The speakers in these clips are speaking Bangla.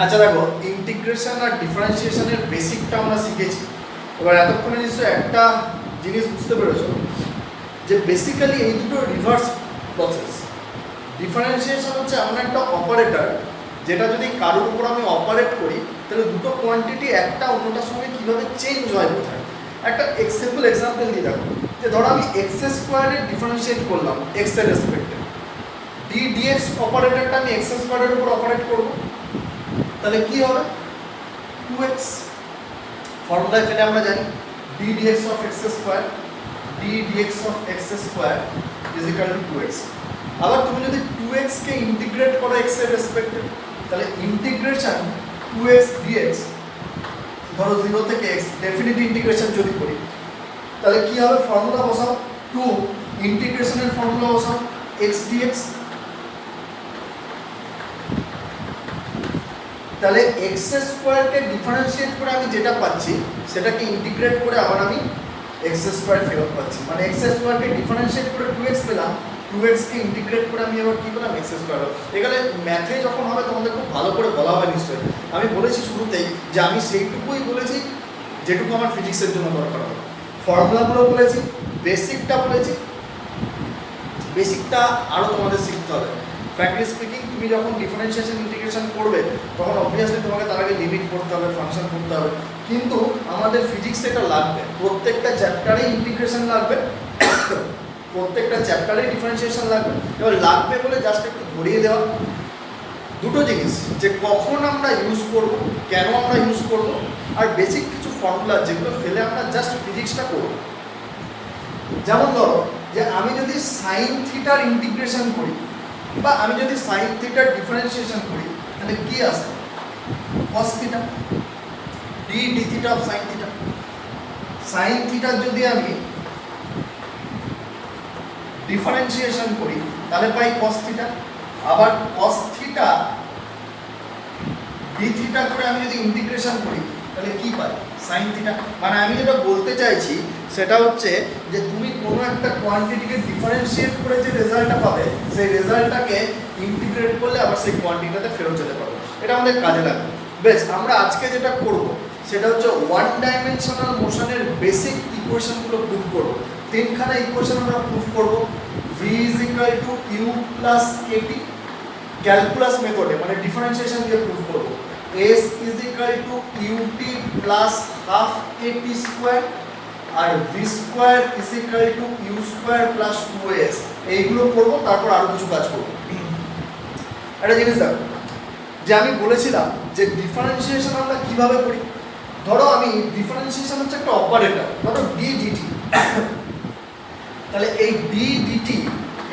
আচ্ছা দেখো, ইন্টিগ্রেশন আর ডিফারেন্সিয়েশনের বেসিকটা আমরা শিখেছি। এবার এতক্ষণে নিশ্চয়ই একটা জিনিস বুঝতে পেরেছো যে বেসিক্যালি এই দুটো রিভার্স প্রসেস। ডিফারেন্সিয়েশন হচ্ছে এমন একটা অপারেটর যেটা যদি কারোর উপর আমি অপারেট করি তাহলে দুটো কোয়ান্টিটি একটা অন্যটার সঙ্গে কীভাবে চেঞ্জ হয় বোঝায়। একটা সিম্পল এক্সাম্পল দিয়ে দেখো, যে ধরো আমি এক্স স্কোয়ারের ডিফারেন্সিয়েট করলাম এক্স এর রেসপেক্টে, ডি ডিএক্স অপারেটরটা আমি এক্স স্কোয়ারের উপর অপারেট করবো, তাহলে কি হবে 2x। ফর্মুলায় ফেলে আমরা জানি d dx of x square d dx of x square is equal two 2x। আবার তুমি যদি 2x কে ইন্টিগ্রেট করো x এর রেসপেক্টে, তাহলে ইন্টিগ্রেশন 2x dx, ধরো 0 থেকে x ডেফিনিট ইন্টিগ্রেশন যদি করি তাহলে কি হবে, ফর্মুলা বসাও 2 ইন্টিগ্রেশনের ফর্মুলা বসাও x dx, তাহলে এক্স স্কোয়ারকে ডিফারেন্সিয়েট করে আমি যেটা পাচ্ছি সেটাকে ইন্টিগ্রেট করে আবার আমি এক্স স্কোয়ার ফেরত পাচ্ছি। মানে এক্স স্কোয়ারকে ডিফারেন্সিয়েট করে 2x পেলাম, 2x কে ইন্টিগ্রেট করে আমি আবার কী পেলাম এক্স স্কোয়ার। এখানে ম্যাথে যখন হবে তোমাদের খুব ভালো করে বলা হবে নিশ্চয়ই। আমি বলেছি শুরুতেই যে আমি সেইটুকুই বলেছি যেটুকু আমার ফিজিক্সের জন্য দরকার হবে। ফর্মুলাগুলো বলেছি, বেসিকটা বলেছি, বেসিকটা আরও তোমাদের শিখতে হবে। ফ্র্যাঙ্কলি স্পিকিং, তুমি যখন ডিফারেন্সিয়েশন ইন্টিগ্রেশন করবে তখন অবভিয়াসলি তোমাকে তার আগে লিমিট করতে হবে, ফাংশন করতে হবে, কিন্তু আমাদের ফিজিক্স এটা লাগবে। প্রত্যেকটা চ্যাপ্টারে ইন্টিগ্রেশন লাগবে, প্রত্যেকটা চ্যাপ্টারে ডিফারেন্সিয়েশন লাগবে। এবার লাগবে বলে জাস্ট একটু ধরিয়ে দেওয়া দুটো জিনিস, যে কখন আমরা ইউজ করব, কেন আমরা ইউজ করব, আর বেসিক কিছু ফর্মুলা যেগুলো ফেলে আমরা জাস্ট ফিজিক্সটা করব। যেমন ধরো যে আমি যদি সাইন থিটার ইন্টিগ্রেশন করি বা আমি যদি সাইন থিটার ডিফারেন্সিয়েশন করি তাহলে কি আসে, cos theta, d d theta of sine theta. Sine থিটার যদি আমি ডিফারেন্সিয়েশন করি তাহলে পাই কস থিটা, আবার কস থিটা ডি থিটা করে আমি যদি ইন্টিগ্রেশন করি তাহলে কি পাই, সাইন থিটা। মানে আমি যেটা বলতে চাইছি সেটা হচ্ছে যে তুমি কোনো একটা কোয়ান্টিটিকে ডিফারেন্সিয়েট করে যে রেজাল্টটা পাবে সেই রেজাল্টটাকে ইন্টিগ্রেট করলে আবার সেই কোয়ান্টিটিটাতে ফেরত যেতে পারবে। এটা আমাদের কাজে লাগবে। বেশ, আমরা আজকে যেটা করব সেটা হচ্ছে ওয়ান ডাইমেনশনাল মোশনের বেসিক ইকুয়েশনগুলো প্রুভ করব। তিনখানা ইকুয়েশন আমরা প্রুভ করব। v is equal to u plus k t calculus মেথডে, মানে ডিফারেন্সিয়েশন দিয়ে প্রুভ করব। s is equal to u t plus half k t square, আর v square is equal to u square plus 2s। এইগুলো করব, তারপর আরও কিছু কাজ করব। একটা জিনিস দেখো, যে আমি বলেছিলাম যে ডিফারেন্সিয়েশন আমরা কিভাবে করি। ধরো আমি ডিফারেন্সিয়েশন হচ্ছে একটা অপারেটর, ধরো ডি ডিটি, তাহলে এই ডি ডিটি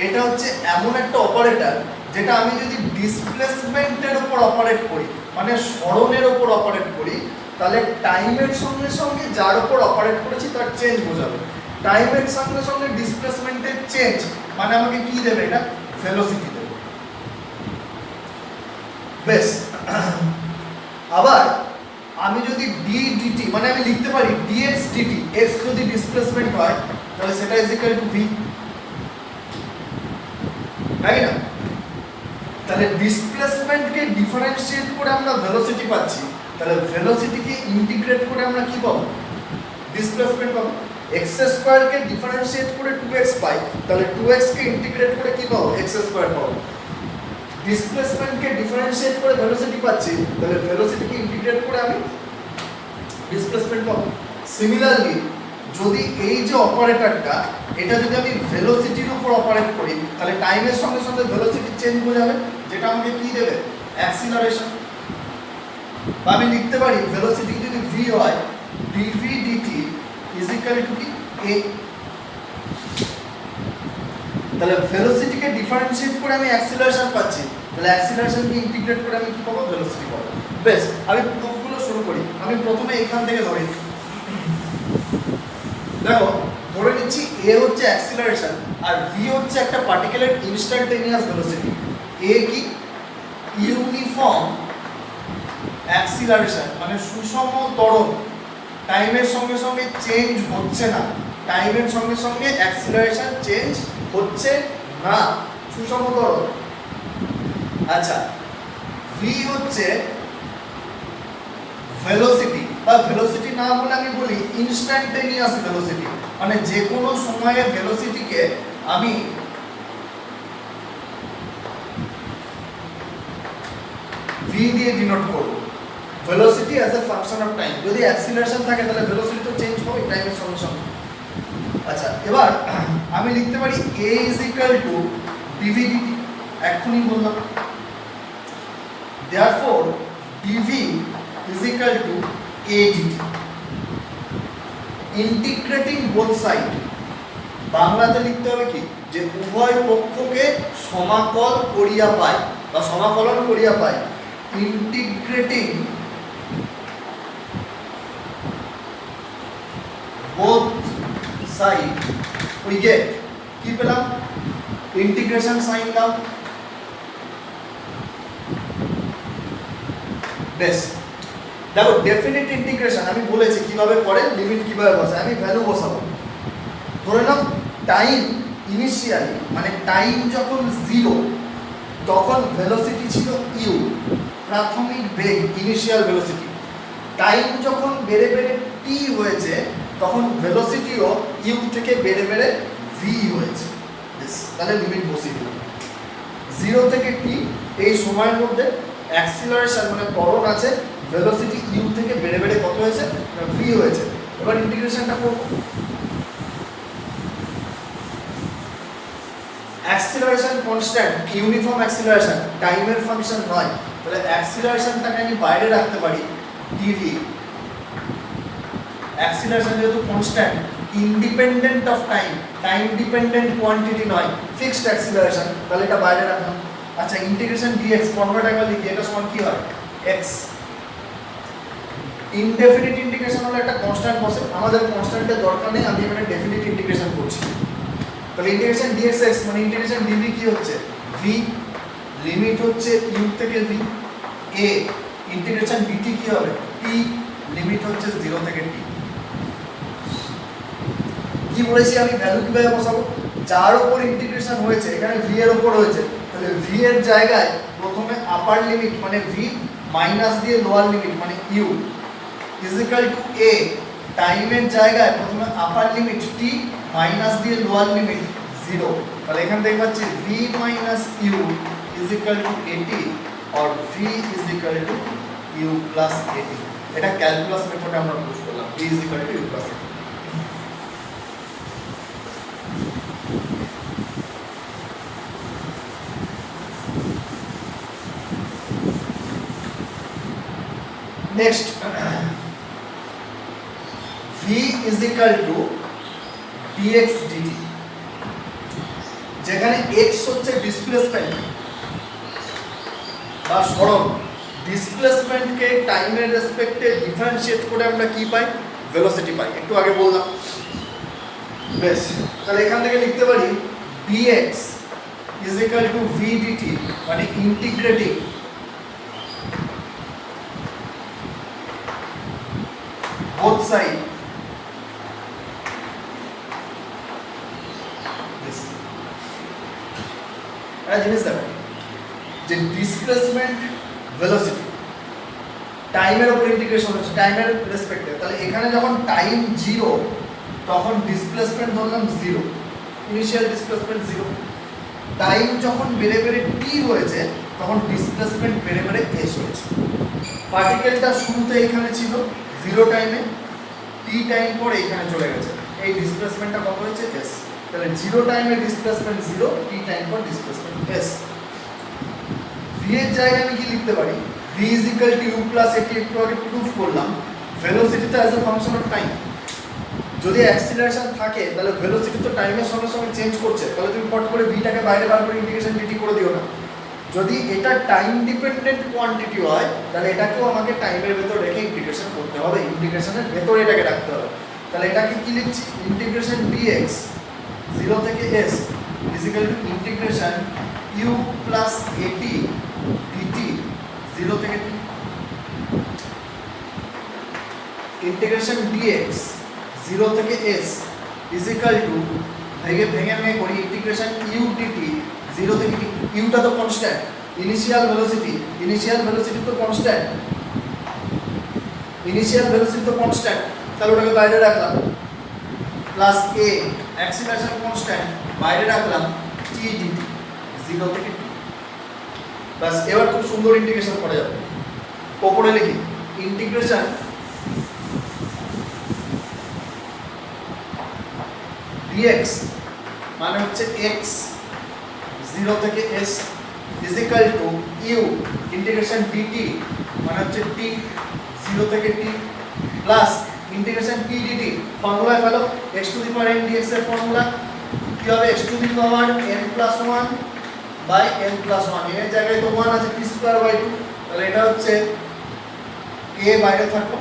এটা হচ্ছে এমন একটা অপারেটর যেটা আমি যদি ডিসপ্লেসমেন্টের উপর অপারেট করি, মানে সরণের উপর অপারেট করি, তাহলে টাইমের সঙ্গে সঙ্গে যার উপর অপারেট করেছি তার চেঞ্জ বোঝাবে। টাইমের সঙ্গে সঙ্গে ডিসপ্লেসমেন্টের চেঞ্জ মানে আমাকে কি দেবে, এটা ভেলোসিটি দেবে। বেশ, আবার আমি যদি ডি ডিটি মানে আমি লিখতে পারি ডিএক্স ডিটি, এক্স যদি ডিসপ্লেসমেন্ট হয় তাহলে সেটা ইজ ইকুয়াল টু ভি, তাই না? তাহলে ডিসপ্লেসমেন্টকে ডিফারেন্সিয়েট করে আমরা ভেলোসিটি পাচ্ছি, তাহলে ভেলোসিটিকে ইন্টিগ্রেট করে আমরা কি পাবো, ডিসপ্লেসমেন্ট পাবো। এক্স স্কোয়ারকে ডিফারেন্সিয়েট করে 2x পাই, তাহলে 2x কে ইন্টিগ্রেট করে কি পাবো, এক্স স্কোয়ার পাবো। ডিসপ্লেসমেন্টকে ডিফারেন্সিয়েট করে ভেলোসিটি পাচ্ছি, তাহলে ভেলোসিটিকে ইন্টিগ্রেট করে আমি ডিসপ্লেসমেন্ট পাবো। সিমিলারলি যদি এই যে অপারেটরটা এটা যদি আমি ভেলোসিটির উপর অপারেট করি তাহলে টাইমের সঙ্গে সঙ্গে ভেলোসিটি চেঞ্জ হয়ে যাবে, যেটা আমাকে কি দেবে, অ্যাক্সিলারেশন। বা আমি লিখতে পারি ভেলোসিটি যদি v হয় dv dt is equal two কি a। তাহলে ভেলোসিটিকে ডিফারেন্সিয়েট করে আমি অ্যাক্সিলারেশন পাচ্ছি, তাহলে অ্যাক্সিলারেশনকে ইন্টিগ্রেট করে আমি কি পাবো, ভেলোসিটি পাবো। বেশ, আমি প্রুফগুলো শুরু করি। আমি প্রথমে এখান থেকে ধরি, দেখো ধরে নিচ্ছি a হচ্ছে অ্যাক্সিলারেশন আর v হচ্ছে একটা পার্টিকুলার ইনস্ট্যান্টেনিয়াস ভেলোসিটি। a কি, ইউনিফর্ম অ্যাক্সিলারেশন মানে সুষম ত্বরণ, টাইমের সঙ্গে সঙ্গে চেঞ্জ হচ্ছে না, টাইমের সঙ্গে সঙ্গে অ্যাক্সিলারেশন চেঞ্জ হচ্ছে না, সুষম ত্বরণ। আচ্ছা, v হচ্ছে ভেলোসিটি বা ভেলোসিটি না বলে আমি বলি ইনস্ট্যান্টেনিয়াস ভেলোসিটি, মানে যে কোনো সময়ে ভেলোসিটিকে আমি v দিয়ে ডিনোট করব। Velocity as a function of time, যদি অ্যাক্সিলারেশন থাকে তাহলে ভেলোসিটি তো চেঞ্জ হবে টাইমের সঙ্গে সঙ্গে। আচ্ছা, এবার আমি লিখতে পারি a dv dt, এখনই বললাম। therefore dv a dt, integrating both side, বাংলাতে লিখতে হবে কি, যে উভয় পক্ষকে সমাকল করিয়া পাই বা সমাকলন করিয়া পাই, integrating both side we get, কি পেলাম, ইন্টিগ্রেশন সাইন দাও। বেশ, দেখো ডেফিনিট ইন্টিগ্রেশন আমি বলেছি কিভাবে করে, লিমিট কিভাবে বসায়, আমি ভ্যালু বসাবো। ধরে নাও টাইম ইনিশিয়ালি, মানে টাইম যখন 0 তখন ভেলোসিটি ছিল u, প্রাথমিক বেগ ইনিশিয়াল ভেলোসিটি। টাইম যখন বেড়ে বেড়ে t হয়েছে তখন ভেলোসিটিও u থেকে বেড়ে বেড়ে v হয়েছে। তাহলে লিমিট বসিয়ে দিলাম 0 থেকে t, এই সময়ের মধ্যে অ্যাক্সিলারেশন মানে ত্বরণ আছে, ভেলোসিটি u থেকে বেড়ে বেড়ে কত হয়েছে, v হয়েছে। এবার ইন্টিগ্রেশনটা করব। অ্যাক্সিলারেশন কনস্ট্যান্ট, ইউনিফর্ম অ্যাক্সিলারেশন, টাইমের ফাংশন নয়, তাহলে অ্যাক্সিলারেশনটাকে আমি বাইরে রাখতে পারি dv। অ্যাক্সিলারেশন যেহেতু constant, independent of time, time dependent quantity নয়, ফিক্সড অ্যাক্সিলারেশন, তাহলে এটা বাইরে রাখলাম। আচ্ছা, ইন্টিগ্রেশন dx ফর্মুলাটা একবার লিখি, এটা সমান কি হয়, x। ইনডেফিনিট ইন্টিগ্রেশন হলো একটা কনস্ট্যান্ট বসে, আমাদের কনস্ট্যান্টের দরকার নেই, আমি এখানে ডেফিনিট ইন্টিগ্রেশন করছি। তাহলে ইন্টিগ্রেশন dx মানে ইন্টিগ্রেশন dv কি হচ্ছে, v, লিমিট হচ্ছে u থেকে v, a, ইন্টিগ্রেশন dt কি হবে, t, লিমিট হচ্ছে 0 থেকে t। কি বলেছি আমি, ভ্যালু কিভাবে বসাবো, যার উপর ইন্টিগ্রেশন হয়েছে, এখানে v এর উপর হয়েছে, তাহলে v এর জায়গায় প্রথমে আপার লিমিট মানে v মাইনাস দিয়ে লোয়ার লিমিট মানে u is equal to a, টাইমের জায়গায় প্রথমে আপার লিমিট t মাইনাস দিয়ে লোয়ার লিমিট 0, তাহলে এখান থেকে পাচ্ছি v minus u is equal two at और v is equal to u plus at। এটা ক্যালকুলাস মেথডে আমরা প্রুফ করলাম, v is equal to u plus at। Next, v is equal to dx dt, যেখানে x হচ্ছে ডিসপ্লেসমেন্ট বা সরণ, ডিসপ্লেসমেন্টকে টাইমের রেসপেক্টে ডিফারেন্সিয়েট করে আমরা কি পাই, ভেলোসিটি পাই, একটু আগে বললাম। বেশ, তাহলে এখান থেকে লিখতে পারি dx is equal to v dt, মানে ইন্টিগ্রেটিং both side this, একটা জিনিস দেখো যে ডিসপ্লেসমেন্ট ভেলোসিটি টাইমের উপর ইন্টিগ্রেশন হচ্ছে টাইমের রেসপেক্টে, তাহলে এখানে যখন টাইম 0 তখন ডিসপ্লেসমেন্ট ধরলাম 0, ইনিশিয়াল ডিসপ্লেসমেন্ট 0। টাইম যখন বেড়ে বেড়ে t হয়েছে তখন ডিসপ্লেসমেন্ট বেড়ে বেড়ে s হয়েছে। পার্টিকেলটা শুরুতে এখানে ছিল 0 টাইমে, t টাইম পরে এখানে চলে গেছে, এই ডিসপ্লেসমেন্টটা কত হয়েছে, s। তাহলে 0 টাইমে ডিসপ্লেসমেন্ট 0, t টাইম পর ডিসপ্লেসমেন্ট s। v এর জায়গায় আমি কি লিখতে পারি, v is equal to u plus at, একটু আগে প্রুফ করলাম, ভেলোসিটি তো as a function of time. যদি অ্যাক্সিলারেশন থাকে তাহলে ভেলোসিটি তো টাইমের সঙ্গে সঙ্গে চেঞ্জ করছে, তাহলে তুমি পট করে v টাকে বাইরে বার করে ইন্টিগ্রেশন dt করে দিও না। যদি এটা টাইম ডিপেন্ডেন্ট কোয়ান্টিটি হয় তাহলে এটাকেও আমাকে টাইমের ভেতর রেখে ইন্টিগ্রেশন করতে হবে, ইন্টিগ্রেশনের ভেতরে এটাকে রাখতে হবে। তাহলে এটাকে কি লিখছি, ইন্টিগ্রেশন dx 0 থেকে s is equal two integration u plus at dt 0 থেকে t। ইন্টিগ্রেশন dx 0 থেকে s ইজ ইকুয়াল টু ভেঙে করি ইন্টিগ্রেশন u dt 0 থেকে t, ইউটা তো কনস্ট্যান্ট, ইনিশিয়াল ভেলোসিটি তো কনস্ট্যান্ট, ইনিশিয়াল ভেলোসিটি তো কনস্ট্যান্ট, তাহলে ওটাকে বাইরে রাখলাম, প্লাস এ অ্যাক্সিলারেশন কনস্ট্যান্ট বাইরে রাখলাম, টি ডিটি 0 থেকে t। বাস এবার খুব সুন্দর ইন্টিগ্রেশন করা যাবে। ওপরে লিখি ইন্টিগ্রেশন dx মানে হচ্ছে x 0 থেকে s is equal to u integration dt মানে হচ্ছে t 0 থেকে t plus integration t dt ফর্মুলায় ফেলো x to the power n dx এর ফর্মুলা কি হবে, x to the power n plus 1 by n plus 1, এর জায়গায় তো 1 আছে, t স্কয়ার বাই 2, তাহলে এটা হচ্ছে a বাইরে থাকলো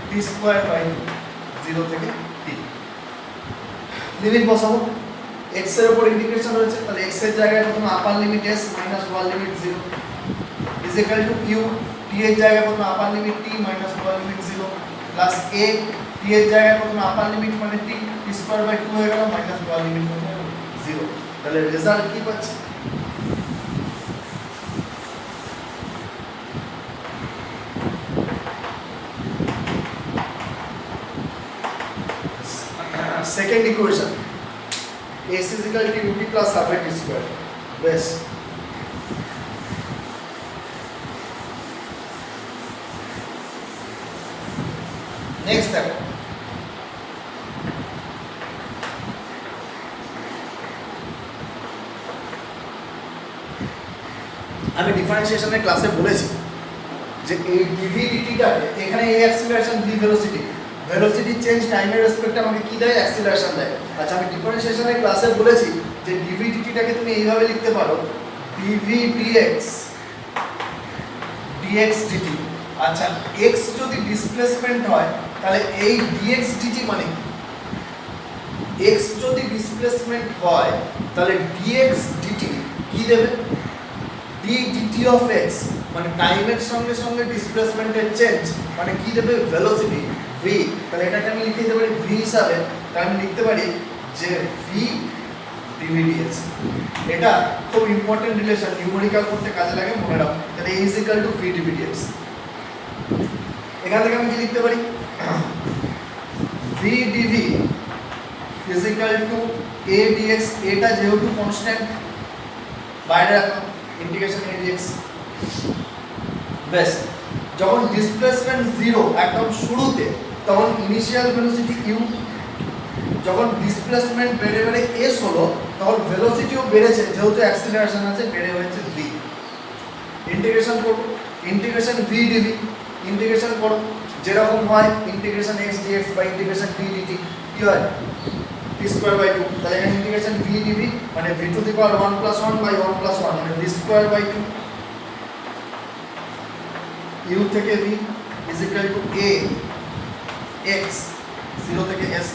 t স্কয়ার বাই 0 থেকে t। লিমিট বসাবো, x এর উপর ইন্টিগ্রেশন হয়েছে, তাহলে x এর জায়গায় প্রথমে upper limit s minus lower limit 0 is equal two q, t এর জায়গায় প্রথমে upper limit t minus lower limit 0 plus a, t এর জায়গায় প্রথমে আপার লিমিট মানে t, t স্কয়ার বাই 2 হয়ে গেল মাইনাস লোয়ার লিমিট মানে 0। তাহলে রেজাল্ট কি পাচ্ছি, second equation s is equal to ut plus half a t square। বেশ, নেক্সট দেখো, আমি ডিফারেন্সিয়েশনের ক্লাসে বলেছি যে এই ডিভি ডিটিটাকে এখানে এই acceleration V velocity, velocity change টাইমের রেসপেক্টে আমাকে কি দেয়, অ্যাক্সিলারেশন দেয়। আচ্ছা, আমি ডিফারেন্সিয়েশনের ক্লাসে বলেছি যে ডিভি ডিটিটাকে তুমি এইভাবে লিখতে পারো ডিভি ডিএক্স ডিএক্স ডিটি। আচ্ছা, এক্স যদি ডিসপ্লেসমেন্ট হয় তাহলে এই ডিএক্স ডিটি মানে কি, এক্স যদি ডিসপ্লেসমেন্ট হয় তাহলে ডিএক্স ডিটি কি দেবে, ডি ডিটি অফ এক্স মানে টাইমের সঙ্গে সঙ্গে ডিসপ্লেসমেন্টের চেঞ্জ মানে কি দেবে, ভেলোসিটি ভি। তাহলে এটাকে আমি লিখে দিতে পারি ভি হিসাবে, তাহলে আমি লিখতে পারি যে ভি ডিভি ডিএক্স। এটা খুব ইম্পর্টেন্ট রিলেশন, নিউমেরিক্যাল করতে কাজে লাগে, মনে রাখো। তাহলে a is equal to v d v d x. এখান থেকে আমি কি লিখতে পারি, v d v is equal to a dx, এটা যেহেতু কনস্ট্যান্ট বাইরে রাখলাম ইন্টিগ্রেশন a dx। বেশ, যখন ডিসপ্লেসমেন্ট 0 একদম শুরুতে তখন ইনিশিয়াল ভেলোসিটি u, যখন ডিসপ্লেসমেন্ট বেড়ে বেড়ে s হলো তখন ভেলোসিটিও বেড়েছে, যেহেতু অ্যাক্সিলারেশন আছে বেড়ে হয়েছে v। ইন্টিগ্রেশন করব, ইন্টিগ্রেশন v ডিভি ইন্টিগ্রেশন করো, যেরকম হয় integration x dx by integration d dt কি হয় t স্কয়ার বাই 2। তাহলে এখানে ইন্টিগ্রেশন v ডিভি মানে v to the power 1 plus 1 by 1 plus 1 মানে v স্কয়ার বাই 2 u থেকে v is equal to a x 0 থেকে s।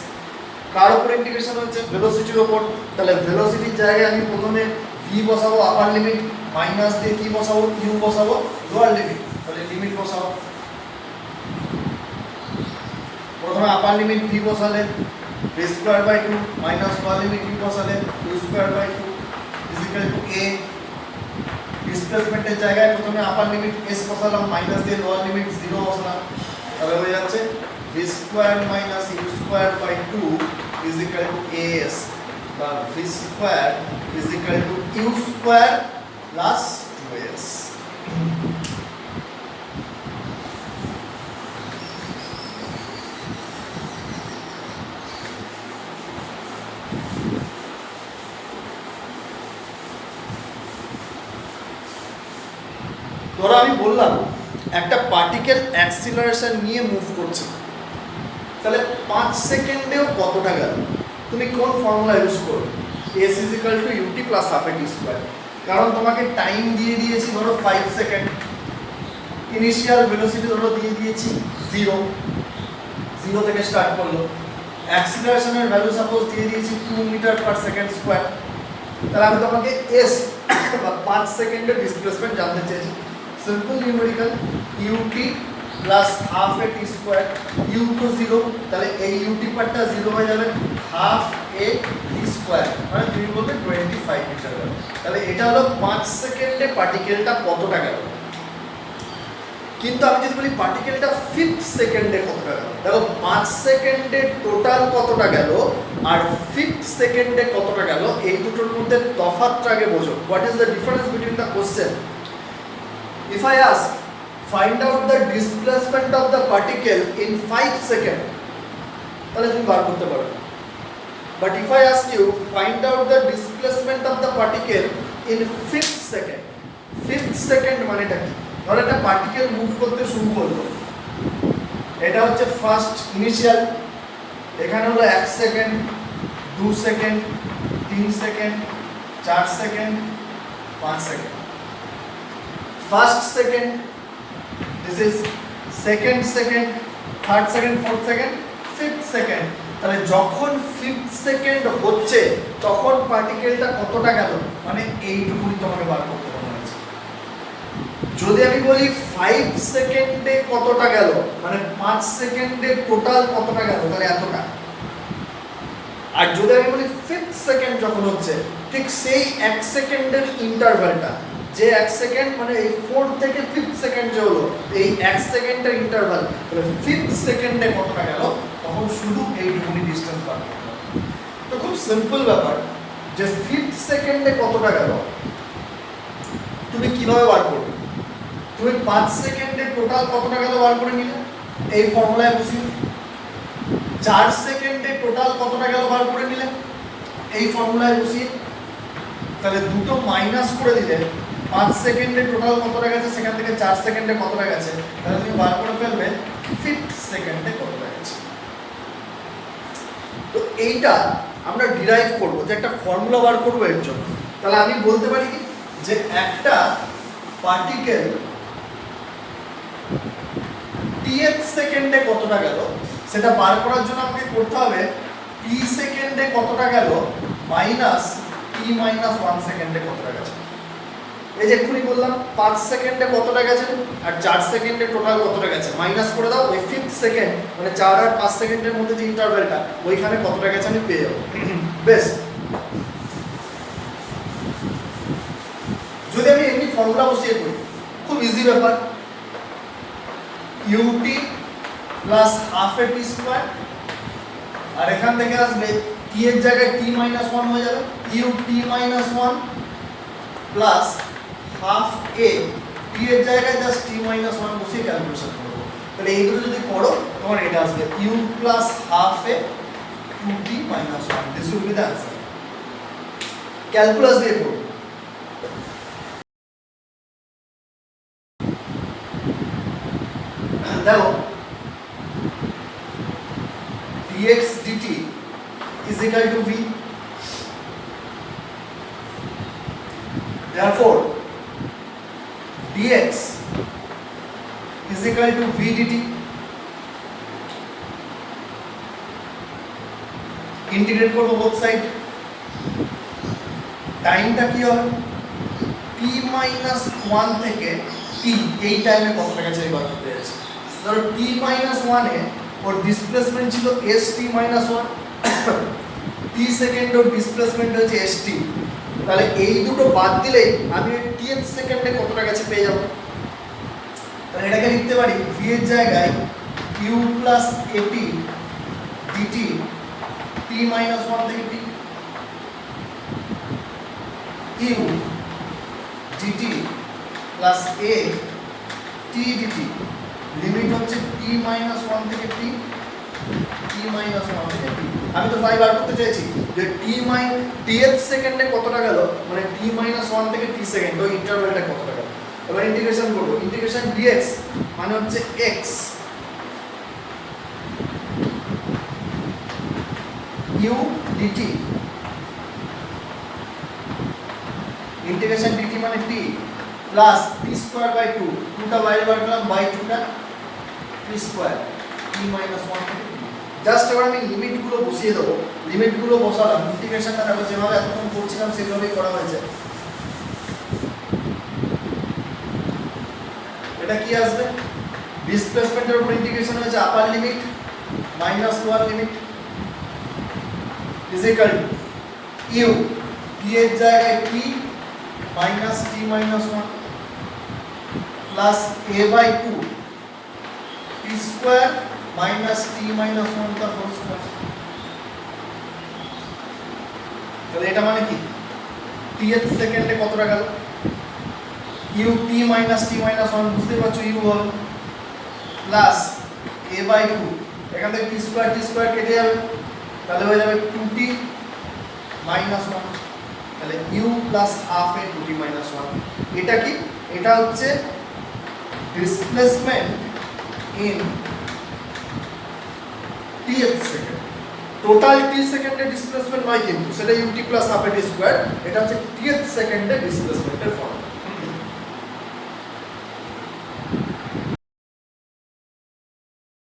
কার উপর ইন্টিগ্রেশন হচ্ছে, ভেলোসিটির উপর। তাহলে ভেলোসিটির জায়গায় আমি প্রথমে v বসাবো আপার লিমিট, মাইনাস দিয়ে কি বসাবো, u বসাবো লোয়ার লিমিট। তাহলে লিমিট বসাবো, প্রথমে আপার লিমিট v বসালে v square by 2 minus lower limit u বসালে u square by 2 is equal to a। ডিসপ্লেসমেন্টের জায়গায় প্রথমে আপার লিমিট s বসালাম, মাইনাস দিয়ে লোয়ার লিমিট 0 বসালাম, তাহলে হয়ে যাচ্ছে v square minus u square by 2 is equal to as বা v square is equal to u square plus 2as। ধরো আমি বললাম একটা পার্টিকেল অ্যাক্সিলারেশন নিয়ে মুভ করছে, তাহলে 5 সেকেন্ডেও কতটা গেল, তুমি কোন ফর্মুলা ইউজ করবে, s is equal to ut plus half a t square। কারণ তোমাকে টাইম দিয়ে দিয়েছি ধরো 5 সেকেন্ড, ইনিশিয়াল ভেলোসিটি ধরো দিয়ে দিয়েছি 0 থেকে স্টার্ট করলো, অ্যাক্সিলারেশনের ভ্যালু সাপোজ দিয়ে দিয়েছি 2 মিটার পার সেকেন্ড স্কয়ার। তাহলে আমি তোমাকে s বা 5 সেকেন্ডের ডিসপ্লেসমেন্ট জানতে চেয়েছি। Simple numerical ut plus half a t square, u তো 0, তাহলে এই ut পার্টটা 0 হয়ে যাবে, হাফ এ টি স্কোয়ার মানে তুমি বলবে 25 মিটার গেল। তাহলে এটা হলো 5 সেকেন্ডে পার্টিকেলটা কতটা গেল। কিন্তু আমি যদি বলি পার্টিকেলটা 5th সেকেন্ডে কতটা গেল, দেখো 5 সেকেন্ডে টোটাল কতটা গেল আর 5th সেকেন্ডে কতটা গেল, এই দুটোর মধ্যে তফাৎটা আগে বোঝো। What is the difference between the question? If I ask find out the displacement of the particle in 5 second, তাহলে তুমি বার করতে পারবে। But if I ask you find out the displacement of the particle in 5th second, 5th second মানেটা কি? ধর একটা পার্টিকেল মুভ করতে শুরু করলো, এটা হচ্ছে ফার্স্ট ইনিশিয়াল, এখানে হলো 1 second, 2 second, 3 second, 4 second, 5 second. First second, this is second second, third second, fourth second, fifth second. তাহলে যখন 5th সেকেন্ড হচ্ছে তখন পার্টিকেলটা কতটা গেল, মানে এইটুকুনি তোমাকে বার করতে হবে। যদি আমি বলি 5 সেকেন্ডে কতটা গেল, মানে 5 সেকেন্ডে টোটাল কতটা গেল, তাহলে এতটা। আর যদি আমি বলি 5th সেকেন্ড যখন হচ্ছে, ঠিক সেই 1 সেকেন্ডের ইন্টারভ্যালটা, যে 1 সেকেন্ড মানে এই 4 থেকে 5th সেকেন্ড যে হলো, এই 1 সেকেন্ডের ইন্টারভ্যাল, তাহলে 5th সেকেন্ডে কতটা গেল, তখন শুধু এইটুকুনি ডিসটেন্স বার করতে হবে। তো খুব সিম্পল ব্যাপার যে 5th সেকেন্ডে কতটা গেল তুমি কিভাবে বার করবে? তুমি 5 সেকেন্ডে টোটাল কতটা গেল বার করে নিলে, এই ফর্মুলায় বসিয়ে। 4 সেকেন্ডে টোটাল কতটা গেল বার করে নিলে, এই ফর্মুলায় বসিয়ে। তাহলে দুটো মাইনাস করে দিলে 5 সেকেন্ডে টোটাল কতটা গেছে, সেখান থেকে 4 সেকেন্ডে কতটা গেছে, তাহলে তুমি বার করে ফেলবে 5th সেকেন্ডে কতটা গেছে। তো এইটা আমরা ডিরাইভ করব, যে একটা ফর্মুলা বার করবো এর জন্য। তাহলে আমি বলতে পারি কি, যে একটা পার্টিকেল tth সেকেন্ডে কতটা গেল সেটা বার করার জন্য আমাকে করতে হবে t সেকেন্ডে কতটা গেল মাইনাস t মাইনাস 1 সেকেন্ডে কতটা গেছে। এই যে এক্ষুনি বললাম 5 সেকেন্ডে কতটা গেছে আর 4 সেকেন্ডে টোটাল কতটা গেছে, মাইনাস করে দাও ওই 5th সেকেন্ড, মানে 4 আর 5 সেকেন্ডের মধ্যে যে ইন্টারভ্যালটা, ওইখানে কতটা গেছে আমি পেয়ে যাবো। বেশ, যদি আমি এমনি ফর্মুলা বসিয়ে করি, খুব ইজি ব্যাপার, ut plus half a t square, আর এখান থেকে আসবে t এর জায়গায় t মাইনাস 1 হয়ে যাবে, ut মাইনাস 1 প্লাস হাফ এ, t এর জায়গায় জাস্ট t মাইনাস 1 বসিয়ে ক্যালকুলেশন করবো। তাহলে এই দুটো যদি করো তখন এটা আসবে u plus half A 2t minus 1, this will be the answer. Calculus দিয়ে করবো। দেখো dx dt is equal to v, therefore dx is equal to v dt, integrate করব বোথ সাইড, টাইমটা কি হবে t মাইনাস 1 থেকে t, এই টাইমে কতটা গেছে এই বার করতে যাচ্ছি। ধরো t মাইনাস 1 এ ওর ডিসপ্লেসমেন্ট ছিল st মাইনাস 1, t সেকেন্ড ওর ডিসপ্লেসমেন্ট হচ্ছে st, তাহলে এই দুটো বাদ দিলেই আমি tth সেকেন্ডে কতটা গেছে পেয়ে যাব। তাহলে এটাকে লিখতে পারি v এর জায়গায় u plus at dt t minus 1 থেকে t, u dt plus a t dt, limit হচ্ছে t মাইনাস 1 থেকে t, t মাইনাস 1 থেকে t। আমি তো ফাই বার করতে চাইছি যে tth সেকেন্ডে কতটা গেল, মানে t মাইনাস 1 থেকে t সেকেন্ড, ওই ইন্টারভ্যালটা কতটা গেল। এবার ইন্টিগ্রেশন করব, ইন্টিগ্রেশন dx মানে হচ্ছে x u dt, integration dt মানে t plus t square by 2, 2টা বাইরে বার করলাম বাই 2টা t স্কয়ার t মাইনাস 1 থেকে t। জাস্ট এবার আমি লিমিটগুলো বসিয়ে দেবো, লিমিটগুলো বসালাম, ইন্টিগ্রেশনটা দেখো যেভাবে এতক্ষণ করছিলাম সেভাবেই করা হয়েছে। এটা কি আসবে, ডিসপ্লেসমেন্টের উপর ইন্টিগ্রেশন হয়েছে upper limit minus lower limit is equal to u, t এর জায়গায় t minus t minus 1 plus a by 2 t square minus t minus one তার হোল স্কোয়ার। তাহলে এটা মানে কি টি এর সেকেন্ডে কতটা গেল u t minus t minus one, বুঝতে পারছো ইউ হবে প্লাস এ বাই টু, এখান থেকে টি স্কোয়ার কেটে যাবে, তাহলে হয়ে যাবে টু টি মাইনাস ওয়ান, তাহলে u plus half a two t minus one. এটা কি, এটা হচ্ছে ডিসপ্লেসমেন্ট ইন টি এর সেকেন্ড। টোটাল টি সেকেন্ডে ডিসপ্লেসমেন্ট নয় কিন্তু, সেটা U T plus half a t square, এটা হচ্ছে টি এর সেকেন্ডে ডিসপ্লেসমেন্টের ফর্ম।